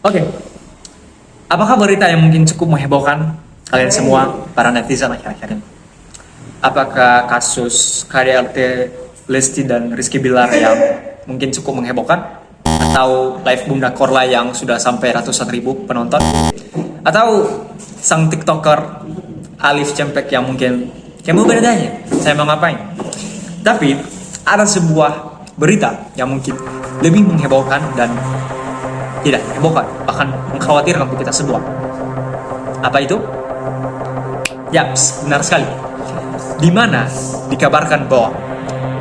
Oke, apakah berita yang mungkin cukup menghebohkan kalian semua, para netizen akhir-akhir ini? Apakah kasus KDRT Lesti dan Rizky Bilar yang mungkin cukup menghebohkan? Atau live Bunda Korla yang sudah sampai ratusan ribu penonton? Atau sang TikToker Alif Cempek yang mungkin kamu bedanya, saya mau ngapain? Tapi ada sebuah berita yang mungkin lebih menghebohkan dan tidak menghebohkan, bahkan mengkhawatirkan untuk kita semua. Apa itu? Ya, benar sekali. Di mana dikabarkan bahwa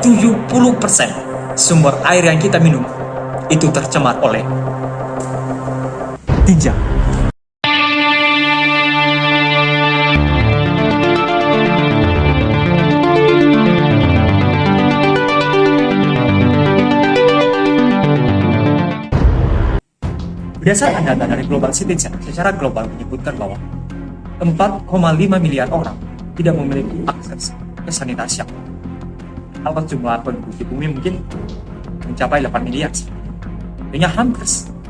70% sumber air yang kita minum itu tercemar oleh tinja. Berdasarkan data dari Global Citizen, secara global menyebutkan bahwa 4,5 miliar orang tidak memiliki akses ke sanitasi. Kalau jumlah penduduk di bumi mungkin mencapai 8 miliar. Dengan hampir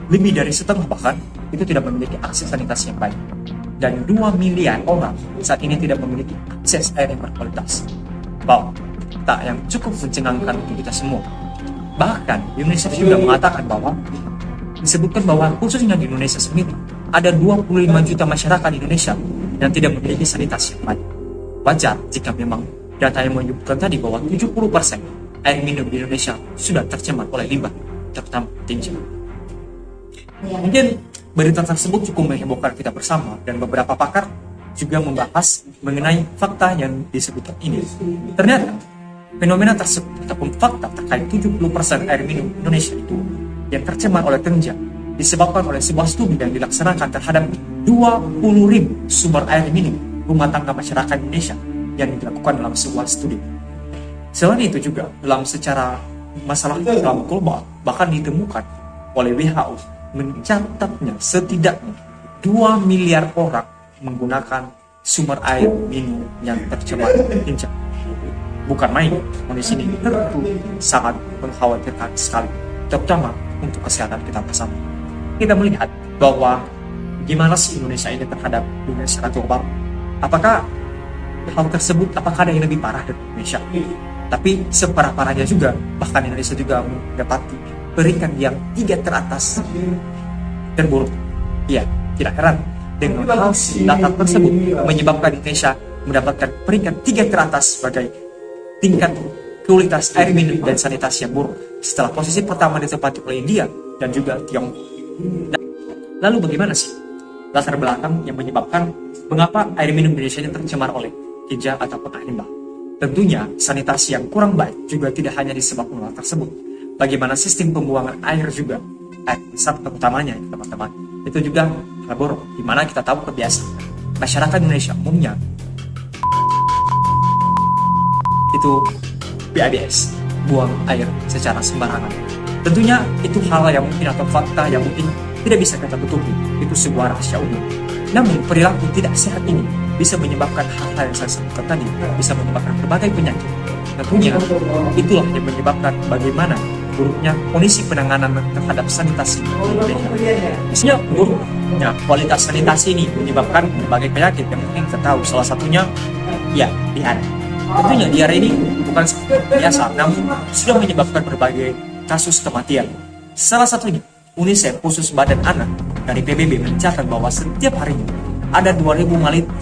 lebih dari setengah bahkan itu tidak memiliki akses sanitasi yang baik. Dan 2 miliar orang saat ini tidak memiliki akses air yang berkualitas. Wow, tak yang cukup mencengangkan untuk kita semua. Bahkan UNICEF juga mengatakan bahwa disebutkan bahwa khususnya di Indonesia sendiri ada 25 juta masyarakat Indonesia yang tidak memiliki sanitasi yang baik. Wajar jika memang data yang menyebutkan tadi bahwa 70% air minum di Indonesia sudah tercemar oleh limbah, terutama tinja. Mungkin berita tersebut cukup menghebohkan kita bersama, dan beberapa pakar juga membahas mengenai fakta yang disebutkan ini. Ternyata fenomena tersebut ataupun fakta terkait 70% air minum Indonesia itu yang tercemar oleh tinja disebabkan oleh sebuah studi yang dilaksanakan terhadap 20.000 sumber air minum rumah tangga masyarakat Indonesia yang dilakukan dalam sebuah studi. Selain itu juga dalam secara masalah dalam global bahkan ditemukan oleh WHO mencatatnya setidaknya 2 miliar orang menggunakan sumber air minum yang tercemar tinja. Bukan main, kondisi ini tentu sangat mengkhawatirkan sekali, terutama untuk kesehatan kita bersama. Kita melihat bahwa gimana sih Indonesia ini terhadap dunia secara global. Apakah hal tersebut, apakah ada yang lebih parah dari Indonesia? Tapi separah-parahnya juga, bahkan Indonesia juga mendapati peringkat yang 3 teratas terburuk. Ya, tidak heran dengan hal data tersebut menyebabkan Indonesia mendapatkan peringkat 3 teratas sebagai tingkat kualitas air minum dan sanitasi yang buruk, setelah posisi pertama ditempati oleh India dan juga Tiongkok. Lalu bagaimana sih latar belakang yang menyebabkan mengapa air minum Indonesia ini tercemar oleh tinja ataupun air limbah? Tentunya sanitasi yang kurang baik juga tidak hanya disebabkan hal tersebut. Bagaimana sistem pembuangan air juga, air besar terutamanya teman-teman, itu juga hal buruk, dimana kita tahu kebiasaan masyarakat Indonesia umumnya itu BABS, buang air secara sembarangan. Tentunya itu hal yang mungkin atau fakta yang mungkin tidak bisa kita tutupi, itu sebuah rahasia umum. Namun perilaku tidak sehat ini bisa menyebabkan hal-hal yang saya sebutkan tadi, bisa menyebabkan berbagai penyakit. Tentunya itulah yang menyebabkan bagaimana buruknya kondisi penanganan terhadap sanitasi di Indonesia. Misalnya buruknya kualitas sanitasi ini menyebabkan berbagai penyakit yang mungkin kita tahu, salah satunya ya diare. Tentunya diare ini bukan biasa, namun sudah menyebabkan berbagai kasus kematian. Salah satunya, UNICEF khusus Badan Anak dari PBB mencatat bahwa setiap harinya ada 2.000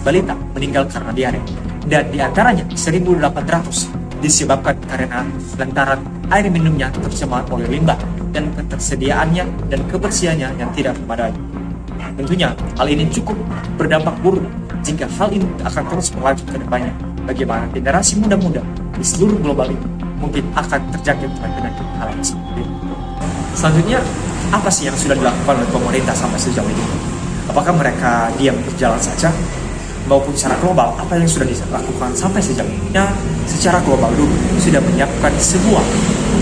balita meninggal karena diare. Dan di antaranya 1.800 disebabkan karena lantaran air minumnya tercemar oleh limbah dan ketersediaannya dan kebersihannya yang tidak memadai. Tentunya hal ini cukup berdampak buruk jika hal ini akan terus berlanjut ke depannya. Bagaimana generasi muda-muda di seluruh global ini mungkin akan terjangkit dengan penyakit hal yang seperti ini. Selanjutnya, apa sih yang sudah dilakukan oleh pemerintah sampai sejauh ini? Apakah mereka diam berjalan saja? Maupun secara global, apa yang sudah dilakukan sampai sejauh ini? Secara global dulu sudah menyiapkan sebuah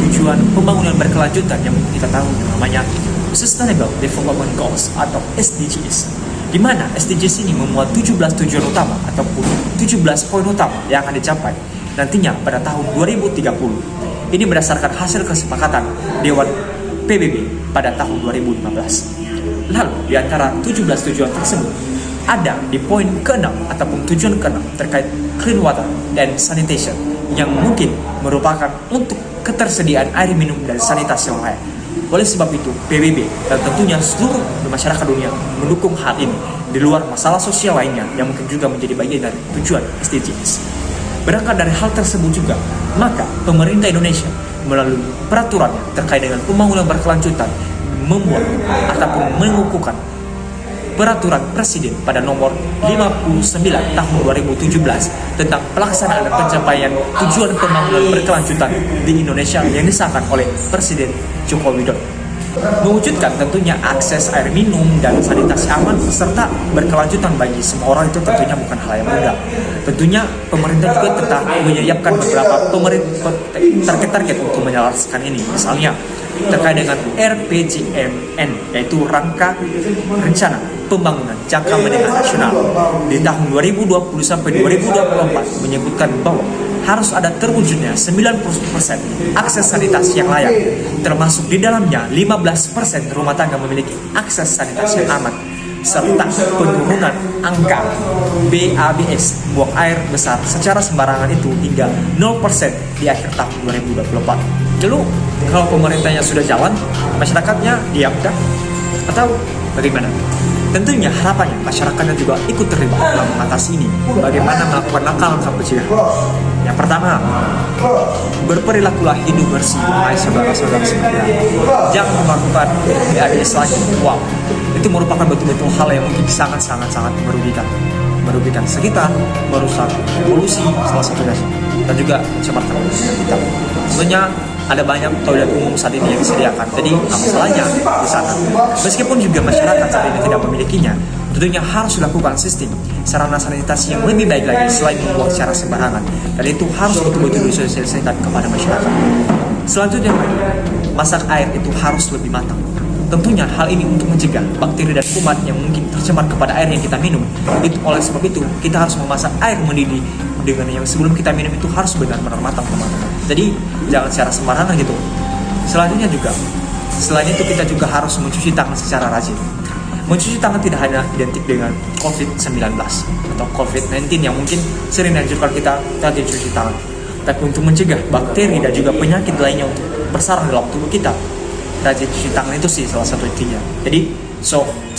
tujuan pembangunan berkelanjutan yang kita tahu namanya Sustainable Development Goals atau SDGs. Di mana SDGs ini memuat 17 tujuan utama ataupun 17 poin utama yang akan dicapai nantinya pada tahun 2030. Ini berdasarkan hasil kesepakatan Dewan PBB pada tahun 2015. Lalu, di antara 17 tujuan tersebut, ada di poin ke-6 ataupun tujuan ke-6 terkait clean water and sanitation yang mungkin merupakan untuk ketersediaan air minum dan sanitasi yang layak. Oleh sebab itu, PBB dan tentunya seluruh masyarakat dunia mendukung hal ini di luar masalah sosial lainnya yang mungkin juga menjadi bagian dari tujuan SDGs. Berangkat dari hal tersebut juga, maka pemerintah Indonesia melalui peraturannya terkait dengan pembangunan berkelanjutan membuat ataupun mengukuhkan Peraturan Presiden pada nomor 59 tahun 2017 tentang pelaksanaan dan pencapaian tujuan pembangunan berkelanjutan di Indonesia yang disahkan oleh Presiden Joko Widodo. Mewujudkan tentunya akses air minum dan sanitasi aman serta berkelanjutan bagi semua orang itu tentunya bukan hal yang mudah. Tentunya pemerintah juga tetap menyiapkan beberapa target-target untuk menyelesaikan ini. Misalnya terkait dengan RPJMN, yaitu Rangka Rencana Pembangunan Jangka Menengah Nasional di tahun 2020 sampai 2024 menyebutkan bahwa harus ada terwujudnya 90% akses sanitasi yang layak, termasuk di dalamnya 15% rumah tangga memiliki akses sanitasi yang aman, serta penurunan angka BABS buang air besar secara sembarangan itu hingga 0% di akhir tahun 2024. Lalu kalau pemerintahnya sudah jalan, masyarakatnya diam kah? Atau bagaimana? Tentunya harapannya masyarakatnya juga ikut terlibat dalam mengatasi ini. Bagaimana melakukan langkah-langkah pencegahan? Yang pertama, berperilakulah hidup bersih, hai saudara-saudara sekalian. Jangan melakukan BABS lagi. Wow, itu merupakan betul-betul hal yang mungkin sangat-sangat merugikan sekitar, merusak polusi salah satunya, dan juga mencemarkan kita. Tentunya ada banyak toilet umum saat ini yang disediakan, jadi apa salahnya di sana? Meskipun juga masyarakat saat ini tidak memilikinya, tentunya harus dilakukan sistem sarana sanitasi yang lebih baik lagi selain membuang secara sembarangan, dan itu harus betul-betul disosialisasikan kepada masyarakat. Selanjutnya, masak air itu harus lebih matang. Tentunya hal ini untuk mencegah bakteri dan kuman yang mungkin tercemar kepada air yang kita minum. Oleh sebab itu, kita harus memasak air mendidih dengan yang sebelum kita minum itu harus benar-benar matang, teman-teman. Jadi jangan secara sembarangan gitu. Selanjutnya juga, selain itu kita juga harus mencuci tangan secara rajin. Mencuci tangan tidak hanya identik dengan COVID-19 atau COVID-19 yang mungkin sering dianjurkan kita rajin cuci tangan, tapi untuk mencegah bakteri dan juga penyakit lainnya untuk bersarang dalam tubuh kita, rajin cuci tangan itu sih salah satu intinya. Jadi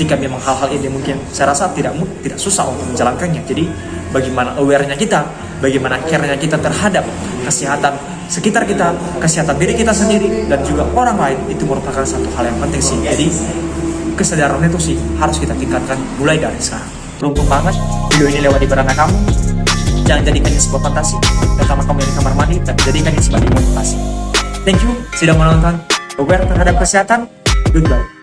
jika memang hal-hal ini mungkin saya rasa tidak susah untuk menjalankannya. Jadi bagaimana aware-nya kita, bagaimana care-nya kita terhadap kesehatan sekitar kita, kesehatan diri kita sendiri dan juga orang lain, itu merupakan satu hal yang penting sih. Jadi kesadaran itu sih harus kita tingkatkan mulai dari sekarang. Beruntung banget video ini lewat di beranda kamu. Jangan jadikannya sebuah fantasi, terutama kamu yang di kamar mandi, dan jadikannya sebagai motivasi. Thank you sudah menonton. Aware terhadap kesehatan. Goodbye.